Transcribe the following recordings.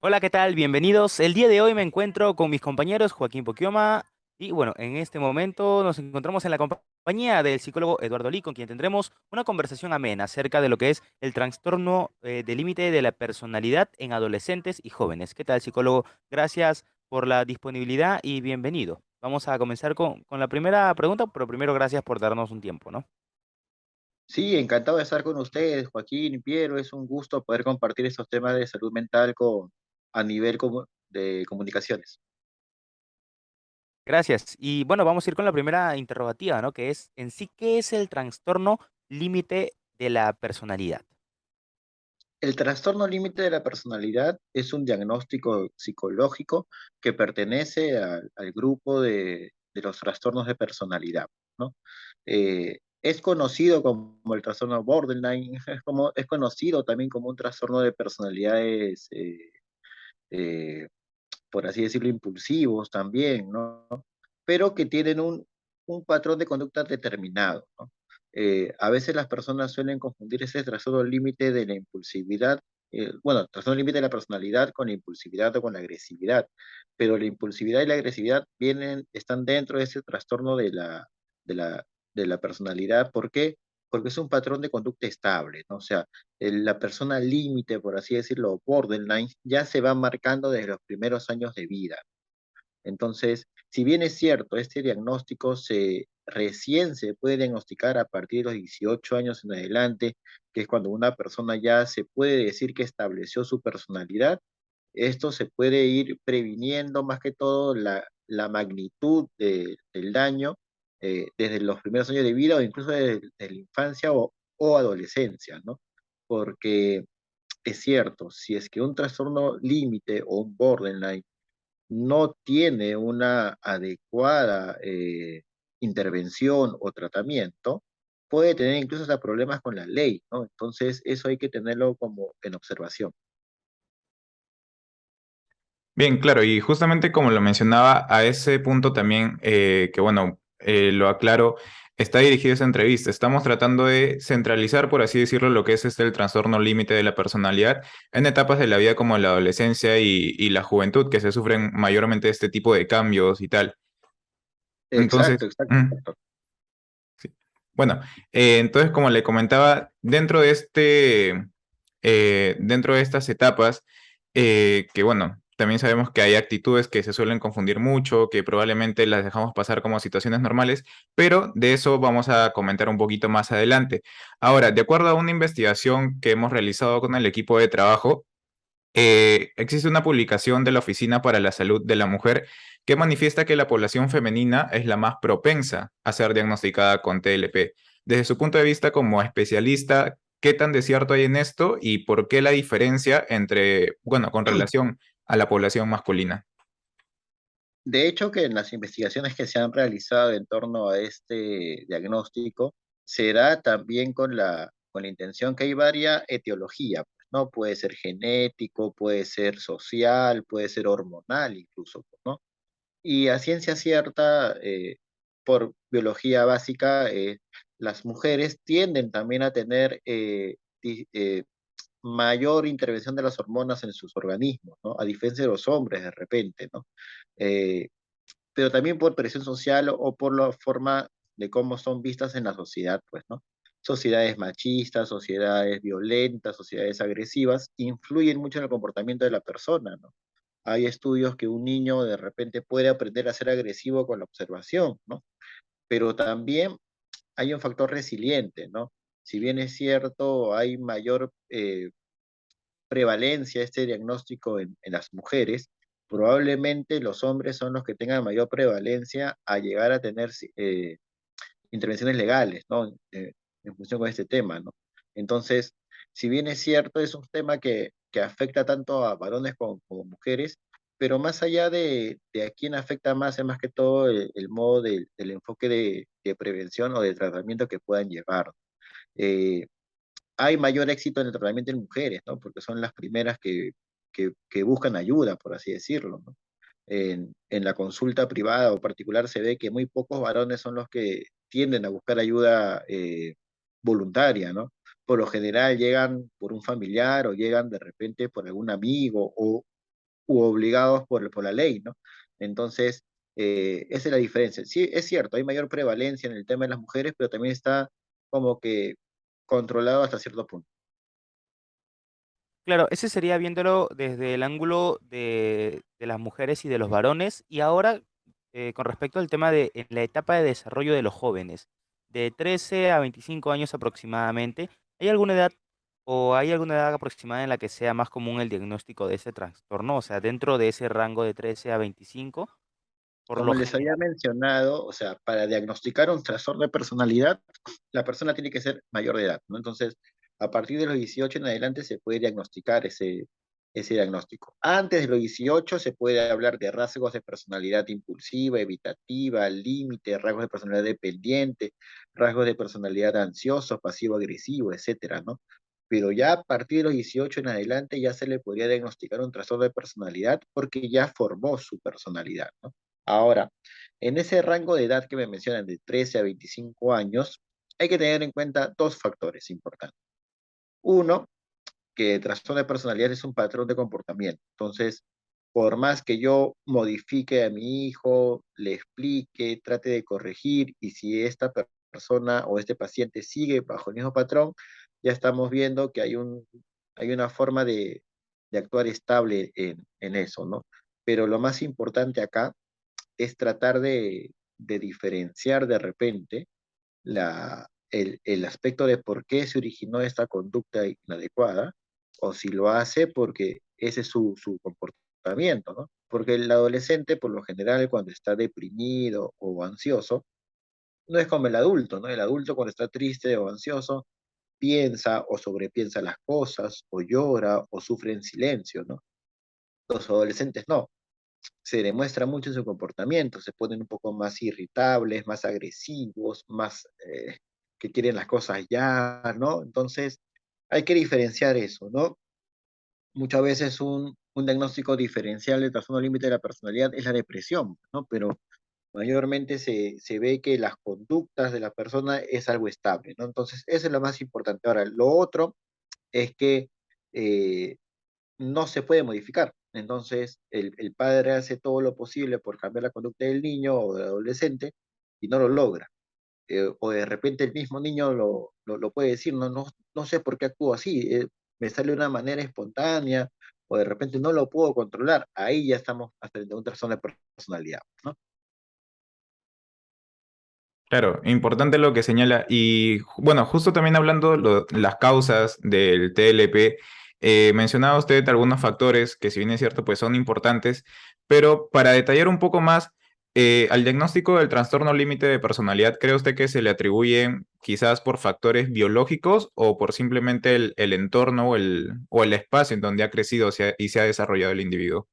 Hola, ¿qué tal? Bienvenidos. El día de hoy me encuentro con mis compañeros Joaquín Poquioma y bueno, en este momento nos encontramos en la compañía del psicólogo Eduardo Lee, con quien tendremos una conversación amena acerca de lo que es el trastorno de límite de la personalidad en adolescentes y jóvenes. ¿Qué tal, psicólogo? Gracias por la disponibilidad y bienvenido. Vamos a comenzar con la primera pregunta, pero primero gracias por darnos un tiempo, ¿no? Sí, encantado de estar con ustedes, Joaquín y Piero. Es un gusto poder compartir estos temas de salud mental a nivel de comunicaciones. Gracias. Y bueno, vamos a ir con la primera interrogativa, ¿no? Que es, en sí, ¿qué es el trastorno límite de la personalidad? El trastorno límite de la personalidad es un diagnóstico psicológico que pertenece al grupo de los trastornos de personalidad, ¿no? Es conocido como el trastorno borderline, es conocido también como un trastorno de personalidades, eh, por así decirlo, impulsivos también, ¿no? Pero que tienen un patrón de conducta determinado, ¿no? A veces las personas suelen confundir ese trastorno límite de la impulsividad, bueno, trastorno límite de la personalidad con la impulsividad o con la agresividad, pero la impulsividad y la agresividad están dentro de ese trastorno de la, de la personalidad. ¿Por qué? Porque es un patrón de conducta estable, ¿no? O sea, la persona límite, por así decirlo, borderline, ya se va marcando desde los primeros años de vida. Entonces, si bien es cierto, este diagnóstico recién se puede diagnosticar a partir de los 18 años en adelante, que es cuando una persona ya se puede decir que estableció su personalidad, esto se puede ir previniendo más que todo la magnitud del daño desde los primeros años de vida o incluso desde la infancia o adolescencia, ¿no? Porque es cierto, si es que un trastorno límite o un borderline no tiene una adecuada intervención o tratamiento, puede tener incluso hasta problemas con la ley, ¿no? Entonces, eso hay que tenerlo como en observación. Bien, claro, y justamente como lo mencionaba, a ese punto también, que bueno, lo aclaro, está dirigida esa entrevista. Estamos tratando de centralizar, por así decirlo, lo que es el trastorno límite de la personalidad en etapas de la vida como la adolescencia y la juventud, que se sufren mayormente este tipo de cambios y tal. Exacto, Entonces, exacto, exacto. sí. Bueno, entonces como le comentaba, dentro de estas etapas, que bueno, también sabemos que hay actitudes que se suelen confundir mucho, que probablemente las dejamos pasar como situaciones normales, pero de eso vamos a comentar un poquito más adelante. Ahora, de acuerdo a una investigación que hemos realizado con el equipo de trabajo, existe una publicación de la Oficina para la Salud de la Mujer que manifiesta que la población femenina es la más propensa a ser diagnosticada con TLP. Desde su punto de vista como especialista, ¿qué tan de cierto hay en esto y por qué la diferencia entre, bueno, con relación a la población masculina? De hecho, que en las investigaciones que se han realizado en torno a este diagnóstico, se da también con la intención que hay varias etiologías, pues, ¿no? Puede ser genético, puede ser social, puede ser hormonal incluso, pues, ¿no? Y a ciencia cierta, por biología básica, las mujeres tienden también a tener mayor intervención de las hormonas en sus organismos, ¿no? A diferencia de los hombres de repente, ¿no? Eh, pero también por presión social o por la forma de cómo son vistas en la sociedad, pues, ¿no? Sociedades machistas, sociedades violentas, sociedades agresivas, influyen mucho en el comportamiento de la persona, ¿no? Hay estudios que un niño de repente puede aprender a ser agresivo con la observación, ¿no? Pero también hay un factor resiliente, ¿no? Si bien es cierto, hay mayor prevalencia de este diagnóstico en las mujeres, probablemente los hombres son los que tengan mayor prevalencia a llegar a tener intervenciones legales, ¿no? En función con este tema, ¿no? Entonces, si bien es cierto, es un tema que afecta tanto a varones como mujeres, pero más allá de a quién afecta más, es más que todo el modo del enfoque de prevención o de tratamiento que puedan llevar. Eh, Hay mayor éxito en el tratamiento en mujeres, ¿no? Porque son las primeras que buscan ayuda, por así decirlo, ¿no? En la consulta privada o particular se ve que muy pocos varones son los que tienden a buscar ayuda voluntaria, ¿no? Por lo general llegan por un familiar o llegan de repente por algún amigo u obligados por la ley, ¿no? Entonces, esa es la diferencia. Sí, es cierto, hay mayor prevalencia en el tema de las mujeres, pero también está como que controlado hasta cierto punto. Claro, ese sería viéndolo desde el ángulo de las mujeres y de los varones. Y ahora, con respecto al tema de en la etapa de desarrollo de los jóvenes, de 13 a 25 años aproximadamente, ¿hay alguna edad o hay alguna edad aproximada en la que sea más común el diagnóstico de ese trastorno? O sea, dentro de ese rango de 13 a 25, por Como lo les había general. mencionado, o sea, para diagnosticar un trastorno de personalidad, la persona tiene que ser mayor de edad, ¿no? Entonces, a partir de los 18 en adelante se puede diagnosticar ese diagnóstico. Antes de los 18 se puede hablar de rasgos de personalidad impulsiva, evitativa, límite, rasgos de personalidad dependiente, rasgos de personalidad ansioso, pasivo-agresivo, etcétera, ¿no? Pero ya a partir de los 18 en adelante ya se le podría diagnosticar un trastorno de personalidad porque ya formó su personalidad, ¿no? Ahora, en ese rango de edad que me mencionan de 13 a 25 años, hay que tener en cuenta dos factores importantes. Uno, que el trastorno de personalidad es un patrón de comportamiento. Entonces, por más que yo modifique a mi hijo, le explique, trate de corregir, y si esta persona o este paciente sigue bajo el mismo patrón, ya estamos viendo que hay una forma de actuar estable en eso, ¿no? Pero lo más importante acá es tratar de diferenciar de repente el aspecto de por qué se originó esta conducta inadecuada, o si lo hace porque ese es su comportamiento, ¿no? Porque el adolescente, por lo general, cuando está deprimido o ansioso, no es como el adulto, ¿no? El adulto cuando está triste o ansioso, piensa o sobrepiensa las cosas, o llora, o sufre en silencio, ¿no? Los adolescentes no, se demuestra mucho en su comportamiento, se ponen un poco más irritables, más agresivos, más que quieren las cosas ya, ¿no? Entonces, hay que diferenciar eso, ¿no? Muchas veces un diagnóstico diferencial del trastorno límite de la personalidad es la depresión, ¿no? Pero mayormente se ve que las conductas de la persona es algo estable, ¿no? Entonces, eso es lo más importante. Ahora, lo otro es que eh, no se puede modificar. Entonces, el padre hace todo lo posible por cambiar la conducta del niño o del adolescente y no lo logra. O de repente el mismo niño lo puede decir, no sé por qué actúo así, me sale de una manera espontánea, o de repente no lo puedo controlar. Ahí ya estamos frente a un trastorno de personalidad, ¿no? Claro, importante lo que señala. Y bueno, justo también hablando las causas del TLP, mencionaba usted algunos factores que si bien es cierto, pues son importantes, pero para detallar un poco más, al diagnóstico del trastorno límite de personalidad, ¿cree usted que se le atribuyen quizás por factores biológicos o por simplemente el entorno o el espacio en donde ha crecido y se ha desarrollado el individuo?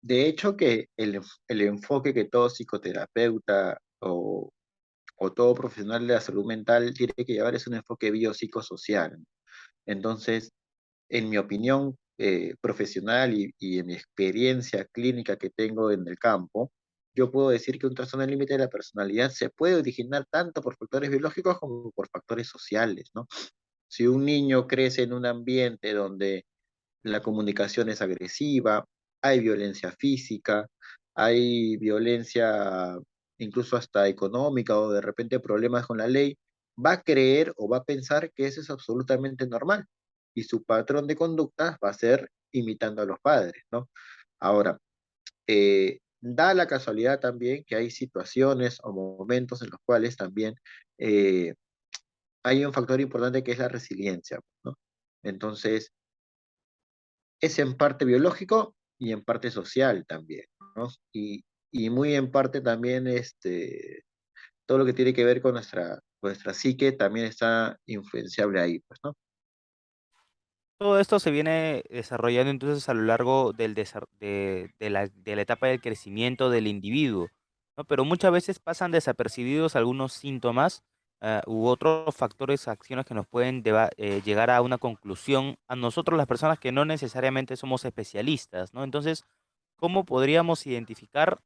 De hecho, que el enfoque que todo psicoterapeuta o todo profesional de la salud mental tiene que llevar es un enfoque biopsicosocial. Entonces, en mi opinión profesional y en mi experiencia clínica que tengo en el campo, yo puedo decir que un trastorno límite de la personalidad se puede originar tanto por factores biológicos como por factores sociales, ¿no? Si un niño crece en un ambiente donde la comunicación es agresiva, hay violencia física, hay violencia incluso hasta económica o de repente problemas con la ley, va a creer o va a pensar que eso es absolutamente normal y su patrón de conducta va a ser imitando a los padres, ¿no? Ahora, da la casualidad también que hay situaciones o momentos en los cuales también eh, hay un factor importante que es la resiliencia, ¿no? Entonces, es en parte biológico y en parte social también, ¿no? Y muy en parte también todo lo que tiene que ver con nuestra psique también está influenciable ahí, pues, ¿no? Todo esto se viene desarrollando entonces a lo largo de la etapa del crecimiento del individuo, ¿no? Pero muchas veces pasan desapercibidos algunos síntomas, u otros factores, acciones que nos pueden llegar a una conclusión a nosotros, las personas que no necesariamente somos especialistas, ¿no? Entonces, ¿cómo podríamos identificar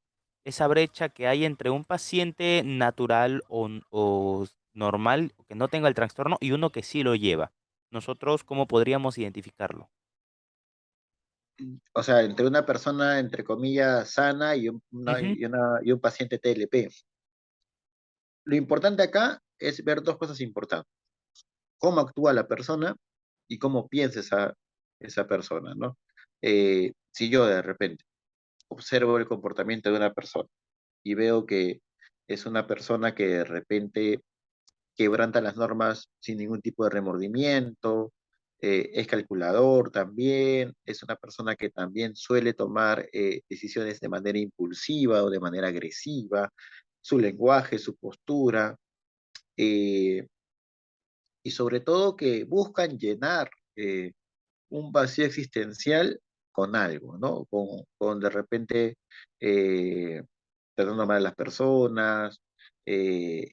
esa brecha que hay entre un paciente natural o normal, que no tenga el trastorno, y uno que sí lo lleva? Nosotros, ¿cómo podríamos identificarlo? o sea, entre una persona, entre comillas, sana Ujú. y un paciente TLP. Lo importante acá es ver dos cosas importantes: cómo actúa la persona y cómo piensa esa persona, ¿no? Si yo de repente observo el comportamiento de una persona y veo que es una persona que de repente quebranta las normas sin ningún tipo de remordimiento, es calculador también, es una persona que también suele tomar decisiones de manera impulsiva o de manera agresiva, su lenguaje, su postura, eh, y sobre todo que buscan llenar un vacío existencial con algo, ¿no? Con de repente eh, tratando mal a las personas,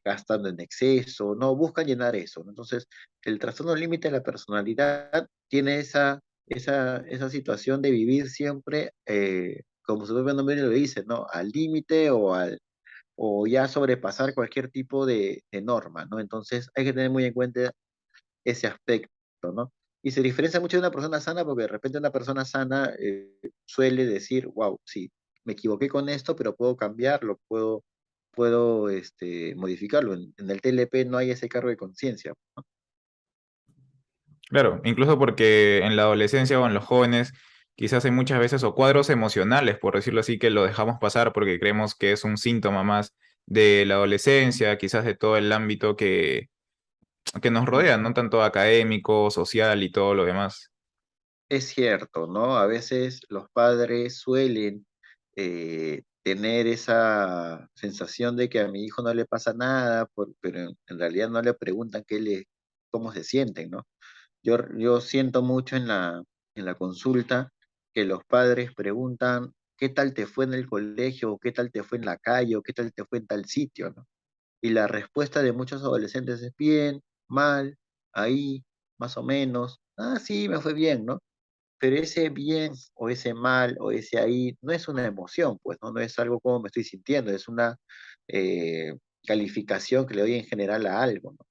gastando en exceso, ¿no? Buscan llenar eso, ¿no? Entonces, el trastorno límite de la personalidad tiene esa situación de vivir siempre, como su propio nombre lo dice, ¿no? Al límite o ya sobrepasar cualquier tipo de norma, ¿no? Entonces, hay que tener muy en cuenta ese aspecto, ¿no? Y se diferencia mucho de una persona sana porque de repente una persona sana suele decir, wow, sí, me equivoqué con esto, pero puedo cambiarlo, puedo modificarlo. En el TLP no hay ese cargo de conciencia. Claro, incluso porque en la adolescencia o en los jóvenes quizás hay muchas veces o cuadros emocionales, por decirlo así, que lo dejamos pasar porque creemos que es un síntoma más de la adolescencia, quizás de todo el ámbito que nos rodea, no tanto académico, social y todo lo demás. Es cierto, ¿no? A veces los padres suelen tener esa sensación de que a mi hijo no le pasa nada, pero en realidad no le preguntan cómo se sienten, ¿no? Yo siento mucho en la consulta que los padres preguntan qué tal te fue en el colegio, o qué tal te fue en la calle, o qué tal te fue en tal sitio, ¿no? Y la respuesta de muchos adolescentes es bien, mal, ahí, más o menos. Ah, sí, me fue bien, ¿no? Pero ese bien o ese mal o ese ahí no es una emoción, pues, ¿no? No es algo como me estoy sintiendo, es una eh, calificación que le doy en general a algo, ¿no?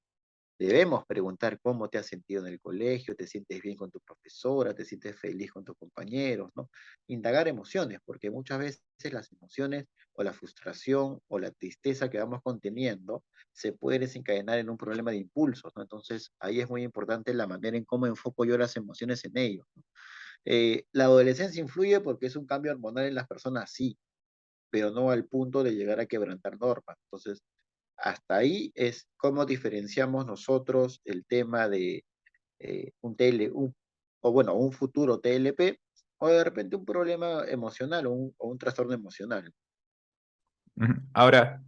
Debemos preguntar cómo te has sentido en el colegio, te sientes bien con tu profesora, te sientes feliz con tus compañeros, ¿no? Indagar emociones, porque muchas veces las emociones o la frustración o la tristeza que vamos conteniendo se puede desencadenar en un problema de impulsos, ¿no? Entonces, ahí es muy importante la manera en cómo enfoco yo las emociones en ellos, ¿no? La adolescencia influye porque es un cambio hormonal en las personas, sí, pero no al punto de llegar a quebrantar normas. Entonces, hasta ahí es cómo diferenciamos nosotros el tema de un o bueno, un futuro TLP o de repente un problema emocional o un trastorno emocional. Ujú. Ahora,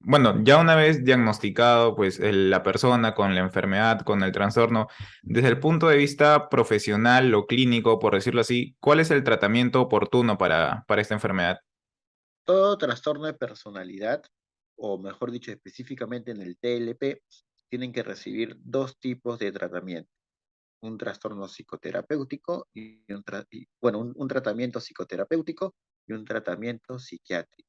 bueno, ya una vez diagnosticado, pues la persona con la enfermedad, con el trastorno, desde el punto de vista profesional o clínico, por decirlo así, ¿cuál es el tratamiento oportuno para esta enfermedad? Todo trastorno de personalidad, o mejor dicho, específicamente en el TLP, tienen que recibir dos tipos de tratamiento: un trastorno psicoterapéutico bueno, un tratamiento psicoterapéutico y un tratamiento psiquiátrico.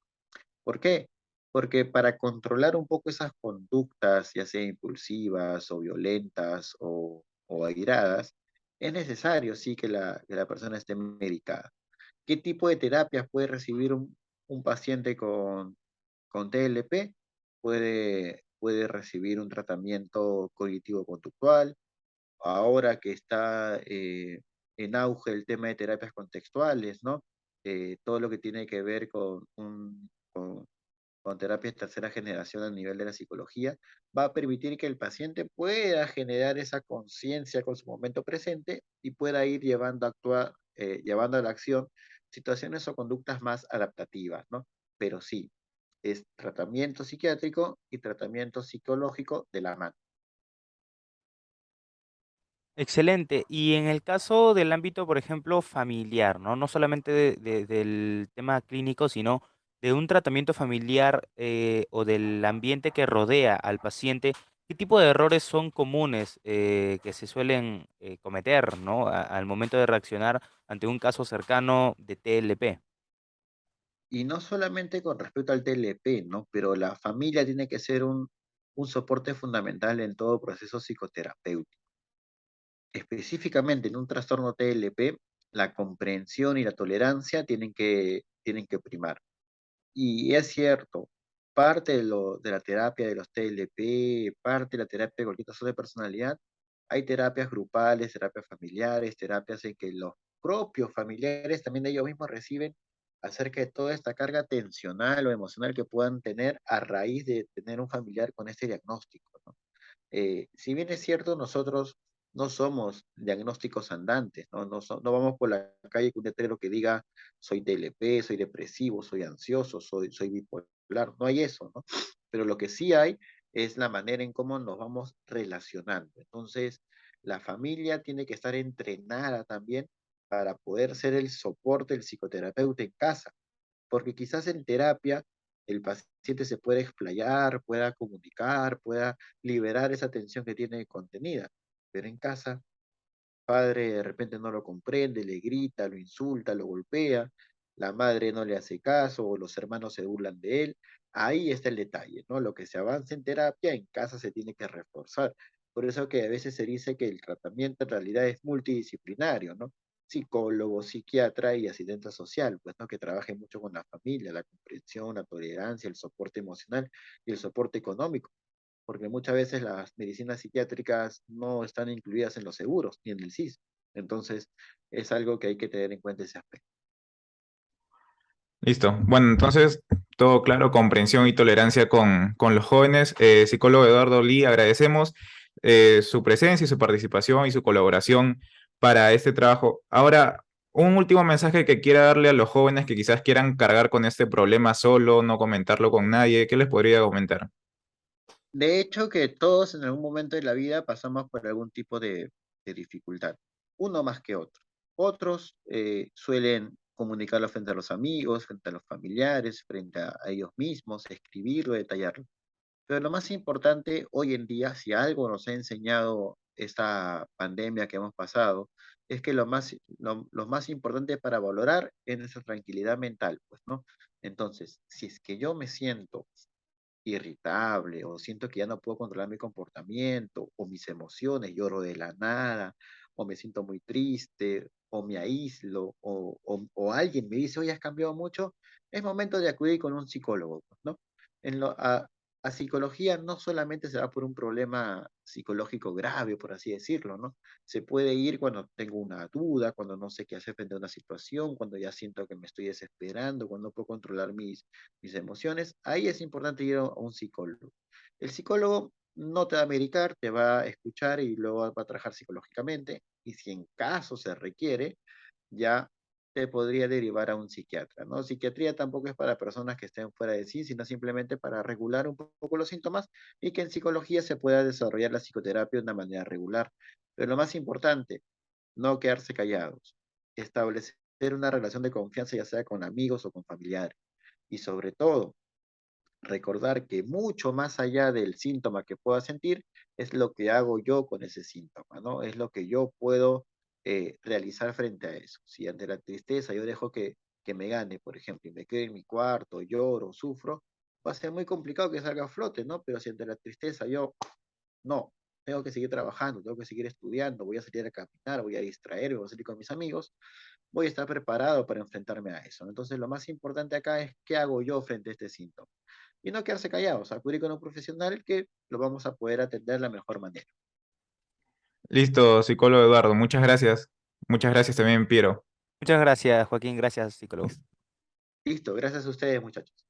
¿Por qué? Porque para controlar un poco esas conductas, ya sea impulsivas o violentas o airadas, es necesario, sí, que la persona esté medicada. ¿Qué tipo de terapias puede recibir un paciente con TLP? Puede recibir un tratamiento cognitivo-conductual. Ahora que está en auge el tema de terapias contextuales, ¿no? Todo lo que tiene que ver con terapias de tercera generación a nivel de la psicología, va a permitir que el paciente pueda generar esa conciencia con su momento presente y pueda ir llevando a la acción situaciones o conductas más adaptativas, ¿no? Pero sí, es tratamiento psiquiátrico y tratamiento psicológico de la mano. Excelente. Y en el caso del ámbito, por ejemplo, familiar, ¿no? No solamente del tema clínico, sino de un tratamiento familiar o del ambiente que rodea al paciente, ¿qué tipo de errores son comunes que se suelen cometer, ¿no? Al momento de reaccionar ante un caso cercano de TLP. Y no solamente con respecto al TLP, ¿no? Pero la familia tiene que ser un soporte fundamental en todo proceso psicoterapéutico. Específicamente en un trastorno TLP, la comprensión y la tolerancia tienen que primar. Y es cierto, parte de la terapia de los TLP, parte de la terapia de cualquier trastorno de personalidad, hay terapias grupales, terapias familiares, terapias en que los propios familiares también ellos mismos reciben acerca de toda esta carga tensional o emocional que puedan tener a raíz de tener un familiar con este diagnóstico, ¿no? Si bien es cierto, nosotros no somos diagnósticos andantes, ¿no? No vamos por la calle con un letrero que diga soy TLP, soy depresivo, soy ansioso, soy bipolar, no hay eso, ¿no? Pero lo que sí hay es la manera en cómo nos vamos relacionando. Entonces, la familia tiene que estar entrenada también para poder ser el soporte del psicoterapeuta en casa, porque quizás en terapia el paciente se puede explayar, pueda comunicar, pueda liberar esa tensión que tiene contenida, pero en casa, padre de repente no lo comprende, le grita, lo insulta, lo golpea, la madre no le hace caso o los hermanos se burlan de él. Ahí está el detalle, ¿no? Lo que se avanza en terapia, en casa se tiene que reforzar. Por eso que a veces se dice que el tratamiento en realidad es multidisciplinario, ¿no? Psicólogo, psiquiatra y asistente social, pues, ¿no? Que trabaje mucho con la familia, la comprensión, la tolerancia, el soporte emocional y el soporte económico, porque muchas veces las medicinas psiquiátricas no están incluidas en los seguros ni en el SIS. Entonces, es algo que hay que tener en cuenta ese aspecto. Listo. Bueno, entonces, todo claro, comprensión y tolerancia con los jóvenes. Psicólogo Eduardo Lee, agradecemos su presencia y su participación y su colaboración para este trabajo. Ahora, un último mensaje que quiera darle a los jóvenes que quizás quieran cargar con este problema solo, no comentarlo con nadie, ¿qué les podría comentar? De hecho, que todos en algún momento de la vida pasamos por algún tipo de dificultad, uno más que otro. Otros suelen comunicarlo frente a los amigos, frente a los familiares, frente a ellos mismos, escribirlo, detallarlo. Pero lo más importante hoy en día, si algo nos ha enseñado esta pandemia que hemos pasado, es que lo más importante para valorar es nuestra tranquilidad mental, pues, ¿no? Entonces, si es que yo me siento irritable o siento que ya no puedo controlar mi comportamiento o mis emociones, lloro de la nada o me siento muy triste o me aíslo o alguien me dice, oye, has cambiado mucho, es momento de acudir con un psicólogo, pues, ¿no? En lo, a psicología no solamente se va por un problema psicológico grave, por así decirlo, ¿no? Se puede ir cuando tengo una duda, cuando no sé qué hacer frente a una situación, cuando ya siento que me estoy desesperando, cuando no puedo controlar mis emociones, ahí es importante ir a un psicólogo. El psicólogo no te va a medicar, te va a escuchar y luego va a trabajar psicológicamente, y si en caso se requiere, ya te podría derivar a un psiquiatra, ¿no? Psiquiatría tampoco es para personas que estén fuera de sí, sino simplemente para regular un poco los síntomas y que en psicología se pueda desarrollar la psicoterapia de una manera regular. Pero lo más importante, no quedarse callados, establecer una relación de confianza, ya sea con amigos o con familiares. Y sobre todo, recordar que mucho más allá del síntoma que pueda sentir, es lo que hago yo con ese síntoma, ¿no? Es lo que yo puedo realizar frente a eso. Si ante la tristeza yo dejo que me gane, por ejemplo, y me quedo en mi cuarto, lloro, sufro, va a ser muy complicado que salga a flote, ¿no? Pero si ante la tristeza yo, no, tengo que seguir trabajando, tengo que seguir estudiando, voy a salir a caminar, voy a distraerme, voy a salir con mis amigos, voy a estar preparado para enfrentarme a eso. Entonces, lo más importante acá es qué hago yo frente a este síntoma y no quedarse callados, acudir con un profesional que lo vamos a poder atender de la mejor manera. Listo, psicólogo Eduardo, muchas gracias. Muchas gracias también, Piero. Muchas gracias, Joaquín. Gracias, psicólogo. Listo, gracias a ustedes, muchachos.